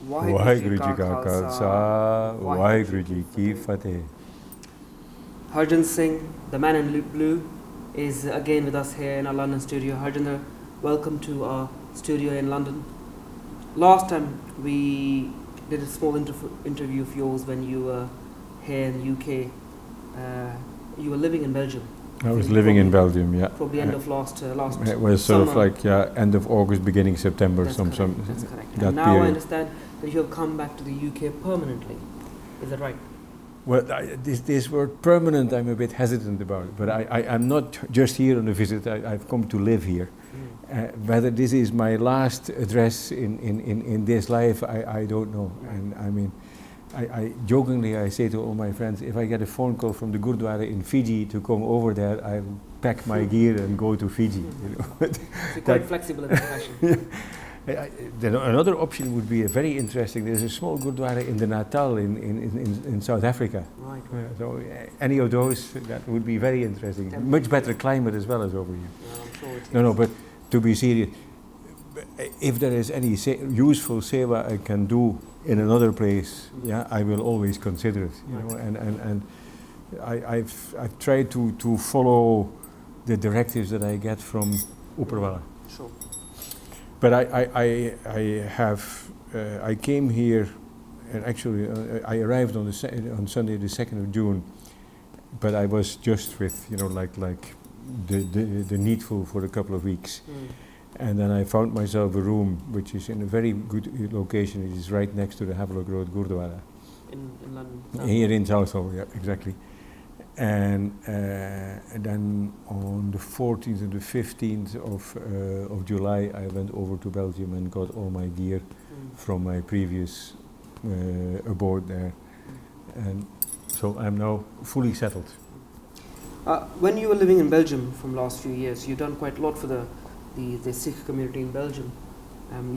ਵਾਹਿਗੁਰੂ ਜੀ ਕਾ ਖਾਲਸਾ ਵਾਹਿਗੁਰੂ ਜੀ ਕੀ ਫਤਿਹ. Harjinder Singh, the man in blue, is again with us here in our London studio. Harjinder, welcome to our studio in London. Last time we did a small interview of yours when you were here in the UK. You were living in Belgium. I was living in Belgium, yeah. Probably end of last It was sort summer. of like end of August, beginning September. That's correct. That's correct. That And now period. I understand that you have come back to the UK permanently. Is that right? Well, this word permanent, I'm a bit hesitant about it, but I'm not just here on a visit. I've come to live here. Whether this is my last address in this life, I don't know. And I mean, I jokingly I say to all my friends, if I get a phone call from the Gurdwara in Fiji to come over there, I'll pack my gear and go to Fiji. You know? So you're quite flexible in that fashion. Another option would be very interesting. There's a small Gurdwara in the Natal in South Africa. Right. So any of those, that would be very interesting. Much better climate as well as over here. Yeah, I'm sure it is. No, but to be serious, if there is any useful seva I can do in another place, yeah, I will always consider it. You know, and I've tried to follow the directives that I get from Uperwala. Sure. But I came here, and actually I arrived on Sunday the 2nd of June, but I was just with like the needful for a couple of weeks. And then I found myself a room which is in a very good location. It is right next to the Havelock Road Gurdwara. In London. Here in Southall, yeah, exactly. And then on the 14th and the 15th of July, I went over to Belgium and got all my gear from my previous abode there. And so I'm now fully settled. When you were living in Belgium from last few years, you've done quite a lot for the Sikh community in Belgium.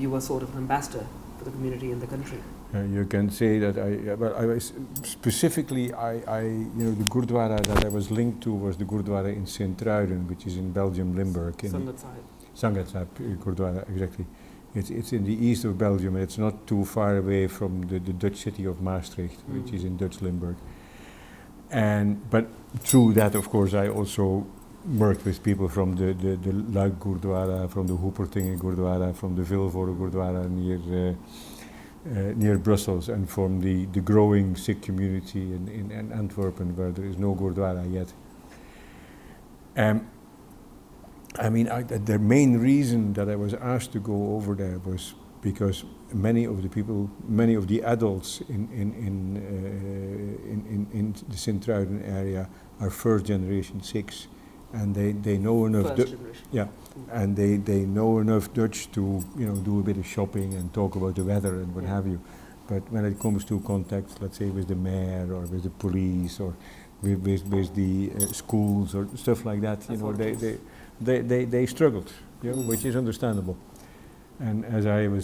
You were sort of an ambassador for the community in the country. You can say that I was specifically, the Gurdwara that I was linked to was the Gurdwara in Sint-Truiden, which is in Belgium, Limburg. Sangat Sahib Gurdwara, exactly. It's in the east of Belgium, and it's not too far away from the Dutch city of Maastricht, which is in Dutch Limburg. But through that, of course, I also worked with people from the Luik Gurdwara, from the Hoepertingen Gurdwara, from the Vilvoorde Gurdwara near Brussels, and from the growing Sikh community in Antwerpen, where there is no Gurdwara yet. I mean, the main reason that I was asked to go over there was because many of the adults in the Sint-Truiden area are first generation Sikhs. And they know enough, and they know enough Dutch to do a bit of shopping and talk about the weather and what have you. But when it comes to contacts, let's say with the mayor or with the police or with the schools or stuff like that, they struggled, which is understandable. And as I'm a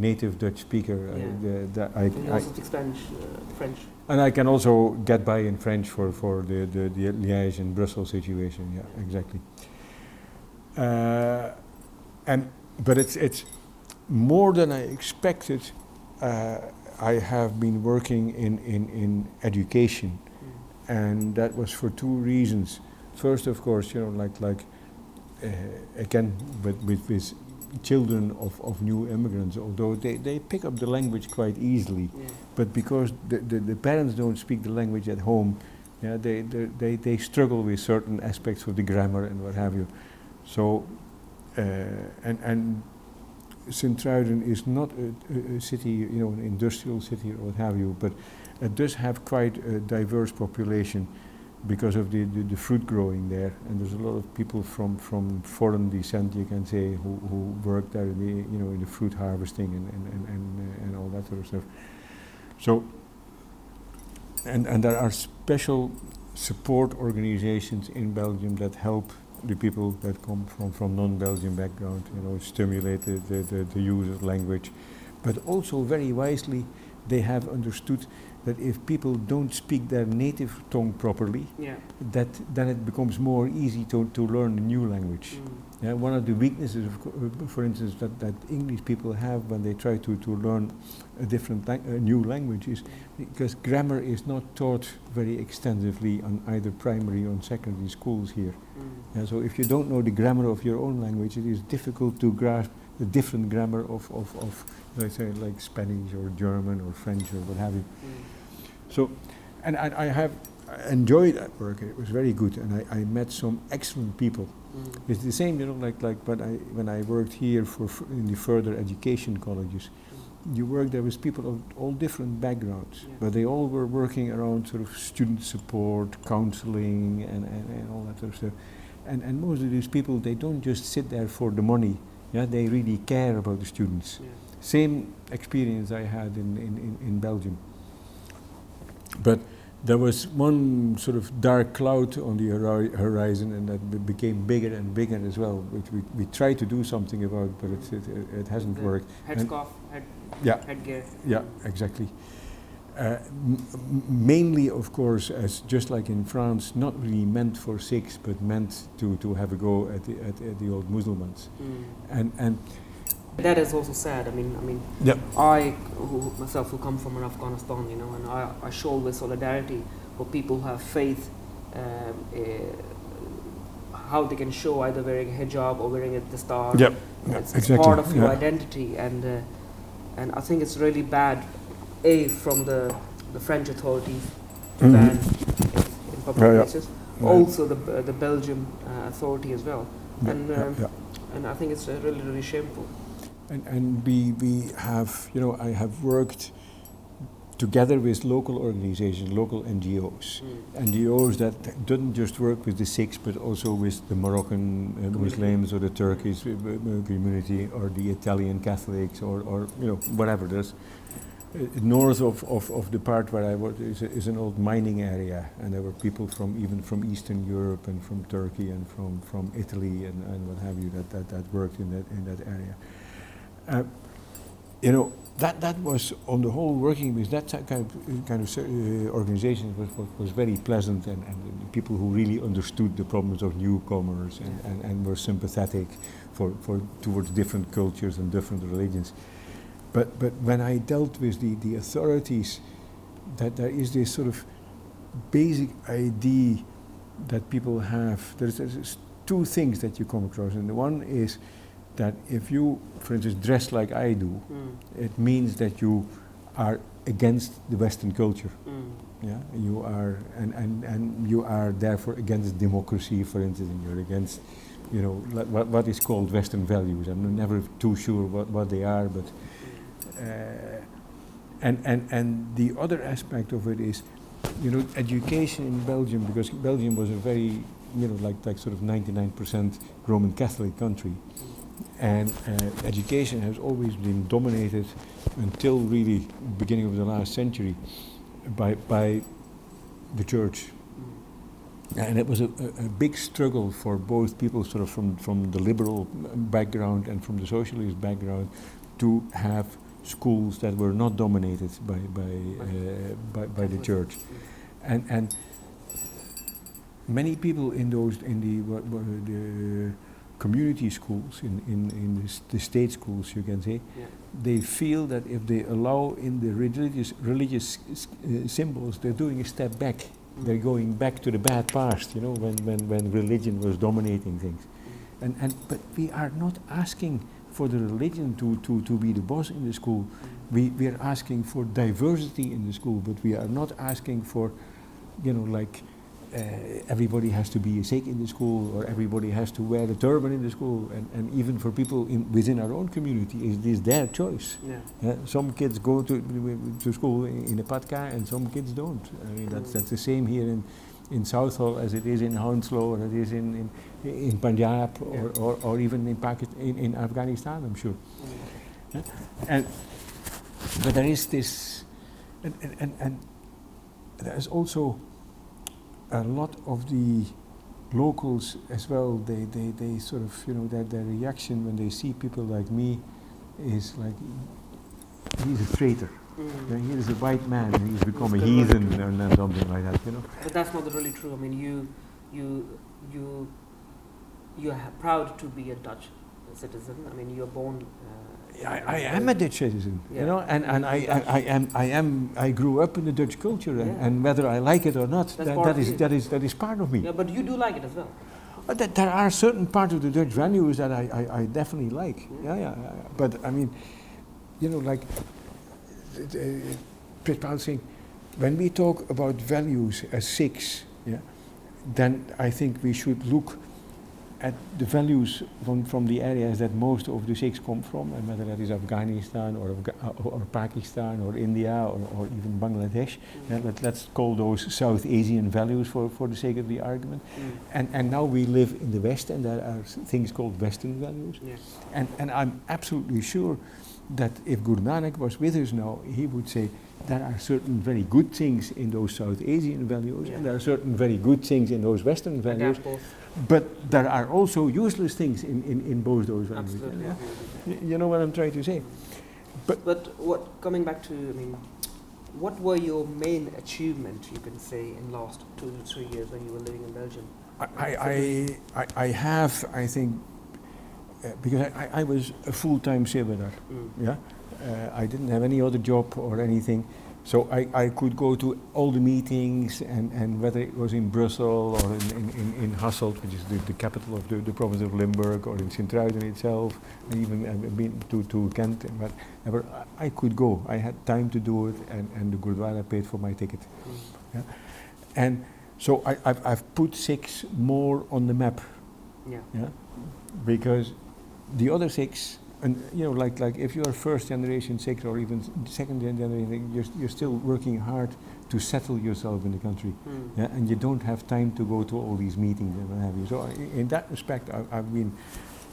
native Dutch speaker, you also speak Spanish, French. And I can also get by in French for the Liège and Brussels situation. Yeah, exactly. But it's more than I expected. I have been working in education, and that was for two reasons. First, of course, again, with children of new immigrants, although they pick up the language quite easily, but because the parents don't speak the language at home, they struggle with certain aspects of the grammar and what have you. So, and Sint-Truiden is not a city, an industrial city or what have you, but it does have quite a diverse population because of the fruit growing there, and there's a lot of people from foreign descent, you can say, who work there in the fruit harvesting and all that sort of stuff. So, and there are special support organizations in Belgium that help the people that come from non-Belgian background, stimulate the use of language, but also very wisely they have understood that if people don't speak their native tongue properly, Yeah. then it becomes more easy to learn a new language. Yeah, one of the weaknesses, for instance, that English people have when they try to learn a new language is because grammar is not taught very extensively on either primary or secondary schools here. And so if you don't know the grammar of your own language, it is difficult to grasp the different grammar of let's say, like Spanish or German or French or what have you. So, and I have enjoyed that work. It was very good, and I met some excellent people. It's the same, like when I worked here in the further education colleges. You work there with people of all different backgrounds, but they all were working around sort of student support, counseling, and all that sort of stuff. And most of these people, they don't just sit there for the money. Yeah, they really care about the students. Same experience I had in Belgium. But there was one sort of dark cloud on the horizon, and that became bigger and bigger as well, which we tried to do something about, but it hasn't worked. Headscarf, headgear. Yeah, exactly. Mainly, of course, as just like in France, not really meant for Sikhs, but meant to have a go at the old Muslims. And that is also sad. I mean, yep. I myself who come from Afghanistan, and I show with solidarity for people who have faith, how they can show either wearing a hijab or wearing a dastar. Yep. It's Exactly. part of your identity, and I think it's really bad, from the French authorities to ban in public places. Also the Belgium authority as well, and I think it's really, really shameful. And we have, I have worked together with local organizations, local NGOs. NGOs that didn't just work with the Sikhs, but also with the Moroccan Muslims or the Turkish community or the Italian Catholics or whatever. There's north of the part where I work is an old mining area, and there were people even from Eastern Europe and from Turkey and from Italy and what have you that worked in that area. That was on the whole working with that kind of organization was very pleasant, and people who really understood the problems of newcomers and were sympathetic towards different cultures and different religions. But when I dealt with the authorities, that there is this sort of basic idea that people have. There's two things that you come across, and the one is that if you, for instance, dress like I do, it means that you are against the Western culture. Yeah, you are, and you are therefore against democracy, for instance, and you're against, what is called Western values. I'm never too sure what they are, but and the other aspect of it is, education in Belgium, because Belgium was a very, like sort of 99% Roman Catholic country. And education has always been dominated until really beginning of the last century by the church. And it was a big struggle for both people sort of from the liberal background and from the socialist background to have schools that were not dominated by the church. And many people in the community schools, in the state schools, you can say, they feel that if they allow in the religious symbols, they're doing a step back. They're going back to the bad past, when religion was dominating things. But we are not asking for the religion to be the boss in the school. We are asking for diversity in the school, but we are not asking for, everybody has to be a Sikh in the school, or everybody has to wear a turban in the school, and even for people within our own community, it is their choice. Some kids go to school in a patka, and some kids don't. I mean, that's the same here in Southall as it is in Hounslow, or it is in Punjab, or even in Pakistan, in Afghanistan, I'm sure. But there is this, and there is also a lot of the locals as well. They sort of, their reaction when they see people like me is like, he's a traitor. He is a white man, and he's become a He's heathen converted. and something like that, you know. But that's not really true. I mean, you're proud to be a Dutch citizen. I mean, you're born. I am a Dutch citizen, you know, and I grew up in the Dutch culture, and whether I like it or not, that is part of me. Yeah, but you do like it as well. There are certain parts of the Dutch values that I definitely like. Yeah. But I mean, you know, like Pritpal Singh, when we talk about values as Sikhs, then I think we should look at the values from the areas that most of the Sikhs come from, and whether that is Afghanistan or Pakistan or India or even Bangladesh. Let's call those South Asian values for the sake of the argument. And now we live in the West, and there are things called Western values. And I'm absolutely sure that if Guru Nanak was with us now, he would say there are certain very good things in those South Asian values, and there are certain very good things in those Western values. But there are also useless things in both those values. Absolutely. You know what I'm trying to say? But coming back to, I mean, what were your main achievement, you can say, in last 2 to 3 years when you were living in Belgium? I have, I think, because I was a full-time Severar, I didn't have any other job or anything, so I could go to all the meetings, and whether it was in Brussels or in Hasselt, which is the capital of the province of Limburg, or in Sint-Truiden itself, and even been to Kent, and whatever, I could go. I had time to do it, and the Gurdwara paid for my ticket. And so I've put Sikhs more on the map, because the other Sikhs, and you know, like if you are first generation Sikh or even second generation, you're still working hard to settle yourself in the country, and you don't have time to go to all these meetings and what have you. So in that respect, I've been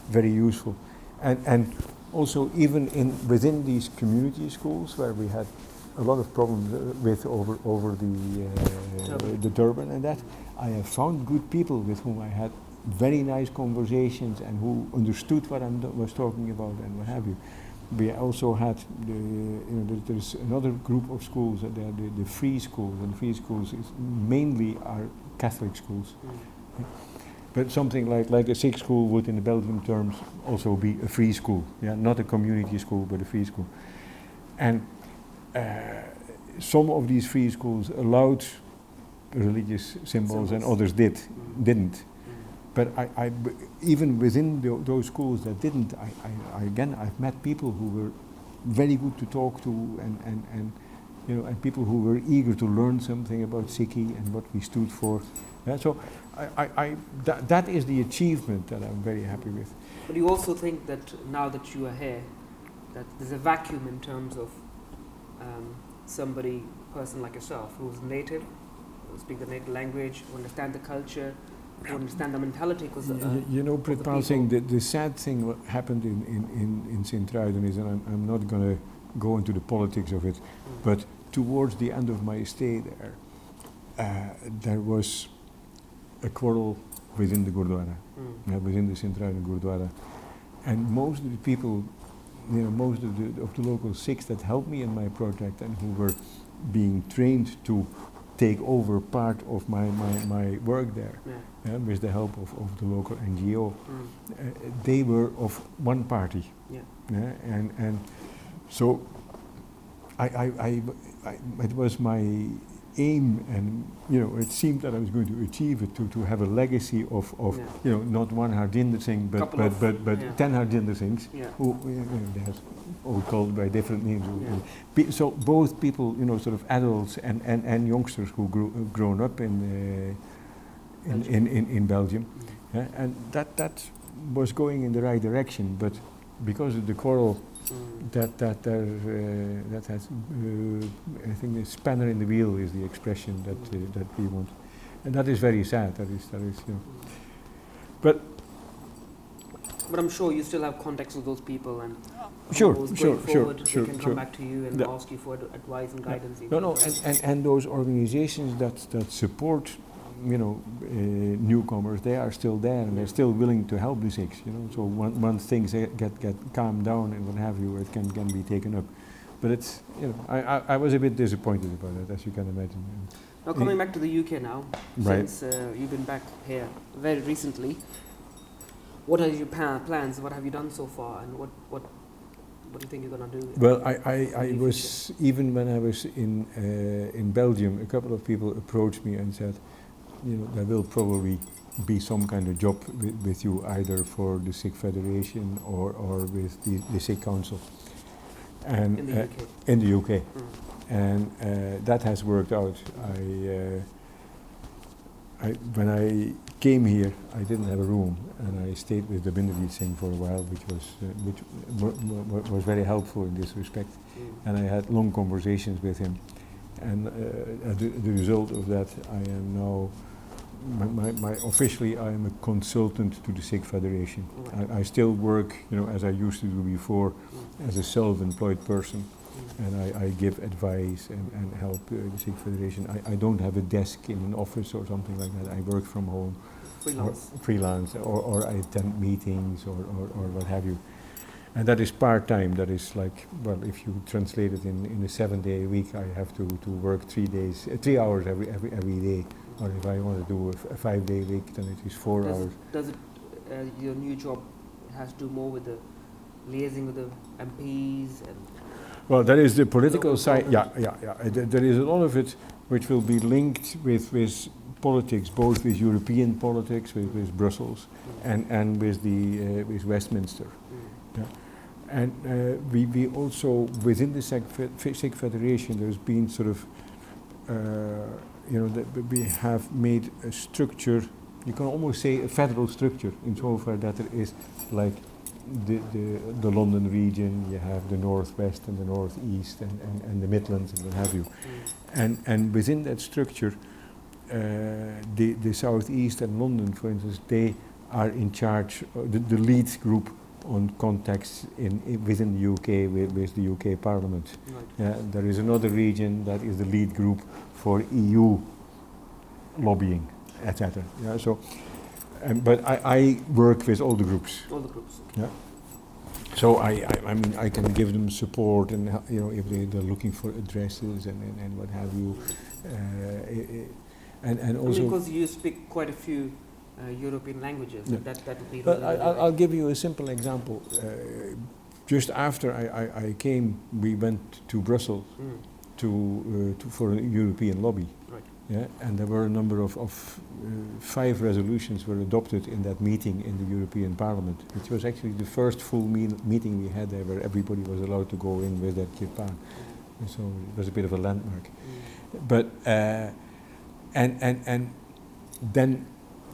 very useful, and also even within these community schools where we had a lot of problems with over the Durban and that, I have found good people with whom I had very nice conversations and who understood what I was talking about and what have you. We also had there's another group of schools, the free schools, and free schools mainly are Catholic schools. But something like a Sikh school would in the Belgian terms also be a free school, not a community school but a free school. And some of these free schools allowed religious symbols and others didn't. But even within those schools that didn't, I've met people who were very good to talk to, and people who were eager to learn something about Sikhi and what we stood for. So that is the achievement that I'm very happy with. But you also think that now that you are here, that there's a vacuum in terms of person like yourself, who's native, who speak the native language, who understand the culture, to understand the mentality. You know, Pritpal Singh, the sad thing what happened in Sint-Truiden is, and I'm not going to go into the politics of it, but towards the end of my stay there was a quarrel within the Gurdwara, within the Sint-Truiden Gurdwara, and most of the people, most of the local Sikhs that helped me in my project and who were being trained to take over part of my work there, with the help of the local NGO. They were of one party, and so it was my aim, and it seemed that I was going to achieve it, to have a legacy of not one Harjinder Singh but 10 Harjinder Singhs, who they're all called by different names. So both people, sort of adults and youngsters who grown up in Belgium, and that was going in the right direction, but because of the quarrel, that has, I think, the spanner in the wheel is the expression that we want, and that is very sad. That is, but I'm sure you still have contacts with those people, and sure, they can come back to you and ask you for advice and guidance. And those organizations that support newcomers, they are still there, and they're still willing to help the Sikhs. So once things get calmed down and what have you, it can be taken up. But it's, you know, I was a bit disappointed about it, as you can imagine. Now coming back to the UK now, Right. since you've been back here very recently, what are your plans? What have you done so far, and what do you think you're gonna do? Well, I was, even when I was in Belgium, a couple of people approached me and said, you know, there will probably be some kind of job with you, either for the Sikh Federation or with the Sikh Council. And In the UK. in the UK. Mm. And that has worked out. When I came here, I didn't have a room, and I stayed with the Harjinder Singh for a while, which was very helpful in this respect. Mm. And I had long conversations with him. And as the result of that, I am now, officially I am a consultant to the Sikh Federation. Right. I still work, you know, as I used to do before, Mm. as a self-employed person. Mm. And I give advice and help the Sikh Federation. I don't have a desk in an office or something like that. I work from home, Freelance. or I attend meetings or what have you. And that is part-time. That is like, well, if you translate it in a 7-day week, I have to work 3 hours every day. Or if I want to do a 5-day week, then it is 4 hours. Does it your new job has to do more with the liaising with the MPs and? Well, that is the political Local side. Yeah. government. There is a lot of it which will be linked with politics, both with European politics, with Brussels, and with Westminster. Mm. Yeah. And we also, within the Sikh Federation, there's been sort of, you know, that we have made a structure, you can almost say a federal structure, insofar that there is like the London region, you have the northwest and the northeast and the Midlands and what have you. Mm. And within that structure, the southeast and London, for instance, they are in charge, the lead group on contacts within the UK with the UK Parliament. Right. There is another region that is the lead group for EU lobbying, etc. Yeah, so, but I work with all the groups. All the groups. Yeah. So I mean, I can give them support, and you know, if they're looking for addresses and what have you, and also. Because you speak quite a few European languages, Yeah. that would be. But really I'll give you a simple example. Just after I came, we went to Brussels Mm. for a European lobby. Right. Yeah, and there were a number of 5 resolutions were adopted in that meeting in the European Parliament, which was actually the first full meeting we had there, where everybody was allowed to go in with their kirpan. And so it was a bit of a landmark. Mm. But and then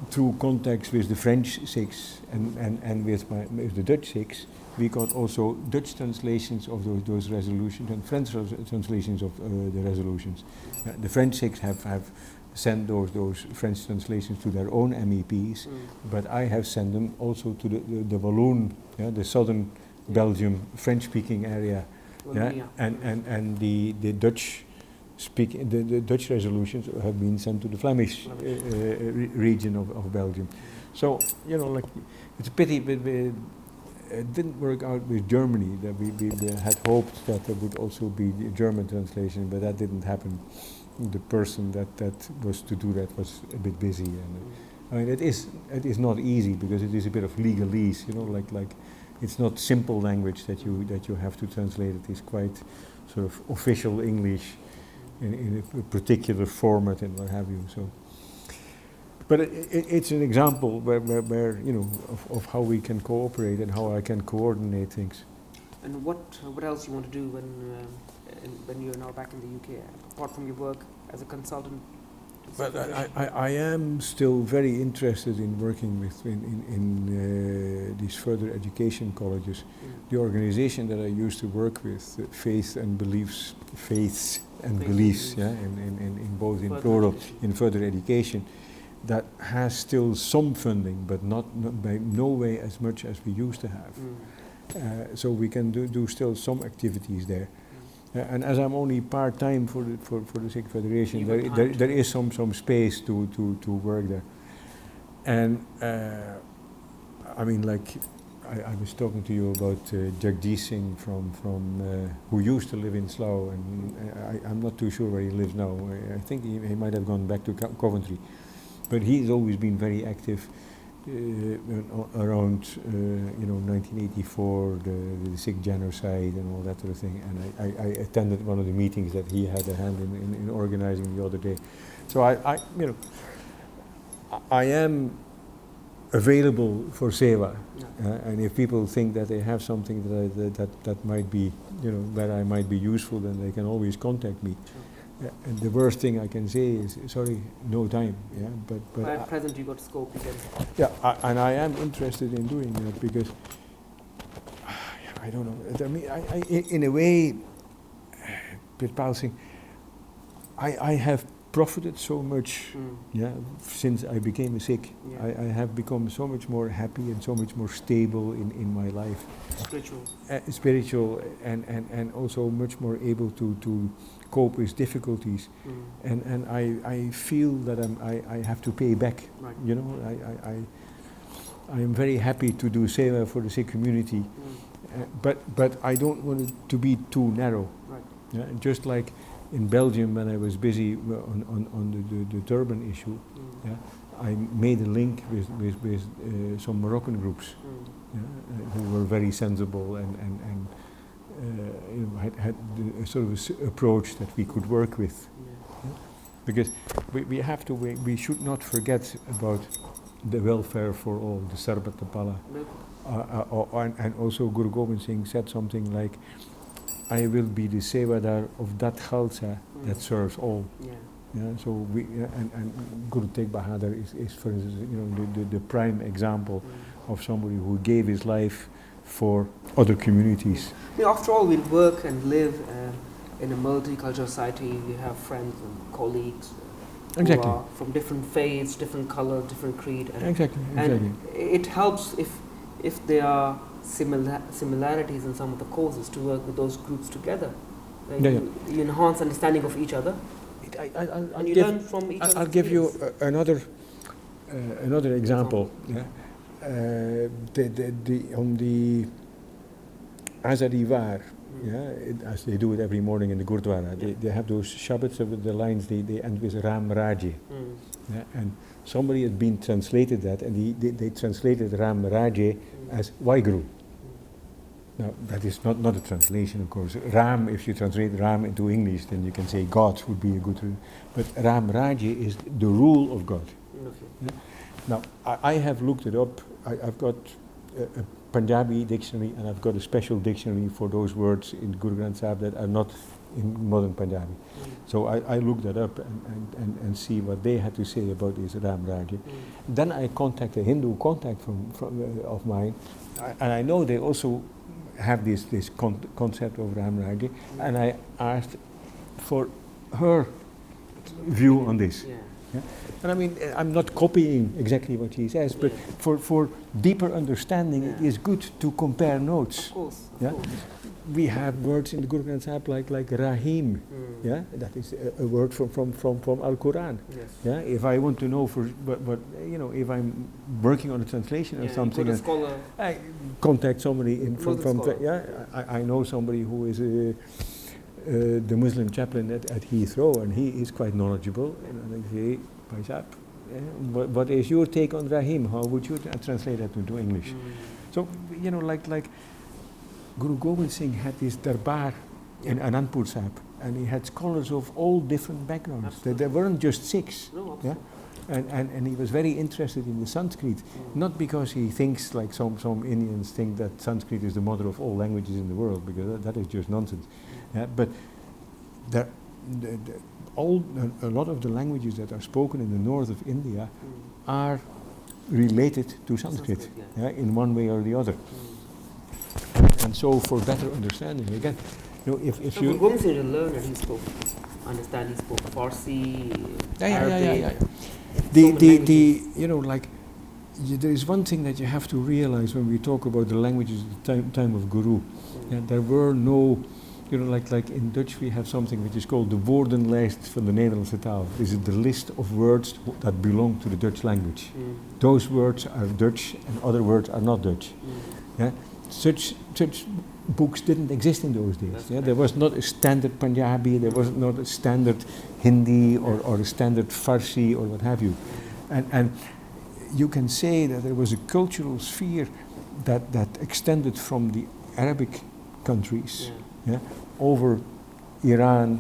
through contacts with the French Sikhs and with the Dutch Sikhs, we got also Dutch translations of those resolutions and French translations of the resolutions. The French Sikhs have sent those French translations to their own MEPs, but I have sent them also to the Walloon, the southern Belgium French-speaking area, and the Dutch. The Dutch resolutions have been sent to the Flemish region of Belgium. So, you know, like, it's a pity, but it didn't work out with Germany. That we had hoped that there would also be a German translation, but that didn't happen. The person that was to do that was a bit busy, and I mean, it is not easy, because it is a bit of legalese, you know, like it's not simple language that you have to translate. It is quite sort of official English in a particular format and what have you. So, but it's an example where you know, of how we can cooperate and how I can coordinate things. And what else you want to do when you're now back in the UK, apart from your work as a consultant? But I am still very interested in working with in these further education colleges. The organization that I used to work with, Faiths and Beliefs, yeah, in both in plural, in further education, that has still some funding, but not by no way as much as we used to have. So we can do still some activities there. And as I'm only part-time for the Sikh Federation, there is some space to work there. And I mean, like, I was talking to you about Jagdish Singh from who used to live in Slough, and I'm not too sure where he lives now. I think he might have gone back to Coventry, but he's always been very active around 1984, the Sikh genocide and all that sort of thing. And I attended one of the meetings that he had a hand in organizing the other day. So I am available for seva, and if people think that they have something that might be, where I might be useful, then they can always contact me. And the worst thing I can say is, sorry, no time. Yeah, but at present you got scope. And I am interested in doing that because I don't know. I mean, in a way, Pitpal Singh, I have profited so much, since I became a Sikh. I have become so much more happy and so much more stable in my life. Spiritual and also much more able to cope with difficulties. And I feel that I have to pay back. Right. I am very happy to do seva for the Sikh community, but I don't want it to be too narrow. Right. Yeah, just like in Belgium, when I was busy on the turban issue, I made a link with some Moroccan groups who were very sensible and had a sort of approach that we could work with. Because we should not forget about the welfare for all, the Sarbat Tapala. And also Guru Gobind Singh said something like, I will be the sevadar of that Khalsa that serves all. So and Guru Tegh Bahadur is for instance, the prime example of somebody who gave his life for other communities. After all, we work and live in a multicultural society. We have friends and colleagues who are from different faiths, different color, different creed. And it helps if there are similarities in some of the causes to work with those groups together. You enhance understanding of each other. And learn from each other. I'll give you another example. On the Azadi Var, as they do it every morning in the Gurdwara, they have those Shabbats with the lines, they end with Ram Raje. And somebody had been translated that, and they translated Ram Raje as Waheguru. Now, that is not a translation, of course. Ram, if you translate Ram into English, then you can say God would be a good rule. But Ram Raje is the rule of God. Now, I have looked it up. I've got a Punjabi dictionary, and I've got a special dictionary for those words in Guru Granth Sahib that are not in modern Punjabi. So I looked that up and see what they had to say about this Ram Raje. Then I contacted a Hindu contact of mine, and I know they also have this concept of Ram Raje, and I asked for her view on this. And I mean, I'm not copying exactly what he says, but for deeper understanding, it is good to compare notes. Of course. We have words in the Guru Granth Sahib like Rahim. That is a word from Al Quran. If I want to know but if I'm working on a translation or something, I contact somebody I know somebody who is the Muslim chaplain at Heathrow, and he is quite knowledgeable. And I say, Paisap, what is your take on Rahim? How would you translate that into English? So, like Guru Gobind Singh had this darbar in Anandpur Sahib, and he had scholars of all different backgrounds. There weren't just Sikhs. And he was very interested in the Sanskrit, not because he thinks like some Indians think that Sanskrit is the mother of all languages in the world, because that is just nonsense. But a lot of the languages that are spoken in the north of India are related to Sanskrit, in one way or the other. And so, for better understanding, again, if you Guru Gobind Singh learned and he spoke Farsi, Arabic. There is one thing that you have to realize when we talk about the languages at the time of Guru. There were no, like in Dutch we have something which is called the woordenlijst van de Nederlandse taal. This is the list of words that belong to the Dutch language. Those words are Dutch and other words are not Dutch. Yeah? Such books didn't exist in those days. That's Yeah? correct. There was not a standard Punjabi, there was not a standard Hindi or a standard Farsi or what have you. And you can say that there was a cultural sphere that extended from the Arabic countries, yeah, over Iran,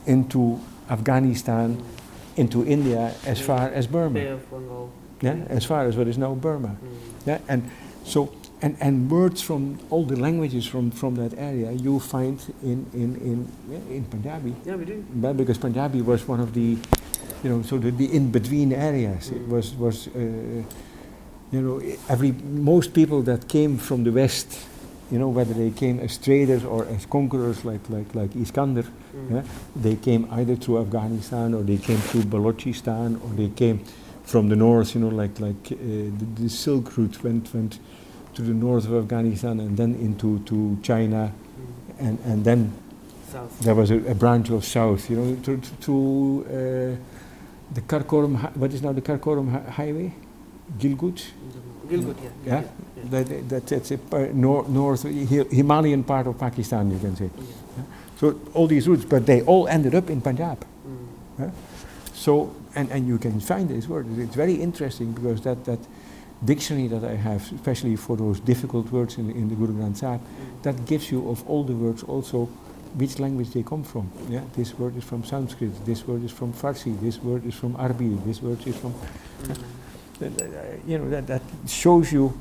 into Afghanistan, into India, as far as Burma. Bay of Bengal. Yeah, as far as what is now Burma. Yeah, and so and words from all the languages from that area you find in Punjabi. Yeah, we do. Well, because Punjabi was one of the, so the in between areas. It was most people that came from the West, whether they came as traders or as conquerors like Iskander, yeah, they came either through Afghanistan or they came through Balochistan or they came from the north, the Silk Route went to the north of Afghanistan and then into China, and then South. there was a branch of south, to the Karakoram, what is now the Karakoram highway, Gilgit. Gilgit, Yeah, that's a north Himalayan part of Pakistan, you can say. Yeah. So all these routes, but they all ended up in Punjab. Yeah? So and you can find these words. It's very interesting because that dictionary that I have, especially for those difficult words in the Guru Granth Sahib, that gives you of all the words also which language they come from. Yeah, this word is from Sanskrit. This word is from Farsi. This word is from Arabic. This word is from. That shows you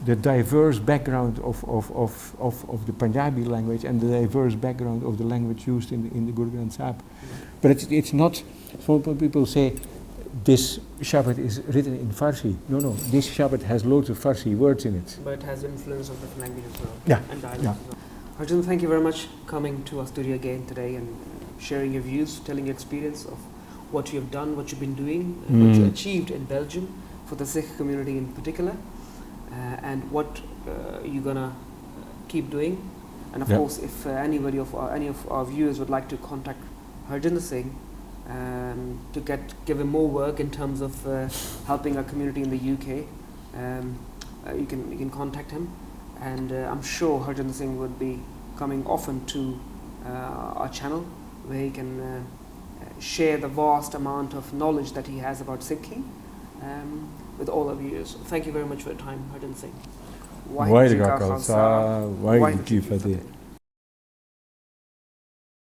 the diverse background of the Punjabi language and the diverse background of the language used in the Guru Granth Sahib. But it's not. Some people say this Shabad is written in Farsi. No. This Shabad has loads of Farsi words in it. But it has influence of different languages as well. Yeah. And dialects Yeah. as well. Harjinder, thank you very much coming to our studio again today and sharing your views, telling your experience of what you have done, what you've been doing, what you achieved in Belgium for the Sikh community in particular, and what you're gonna keep doing. And of course, if any of our viewers would like to contact Harjinder Singh to give him more work in terms of helping our community in the UK, you can contact him. And I'm sure Harjinder Singh would be coming often to our channel, where he can share the vast amount of knowledge that he has about Sikhi with all of you. So thank you very much for your time, Harjinder Singh. Waheguru Ka Khalsa, Waheguru Ki Fateh.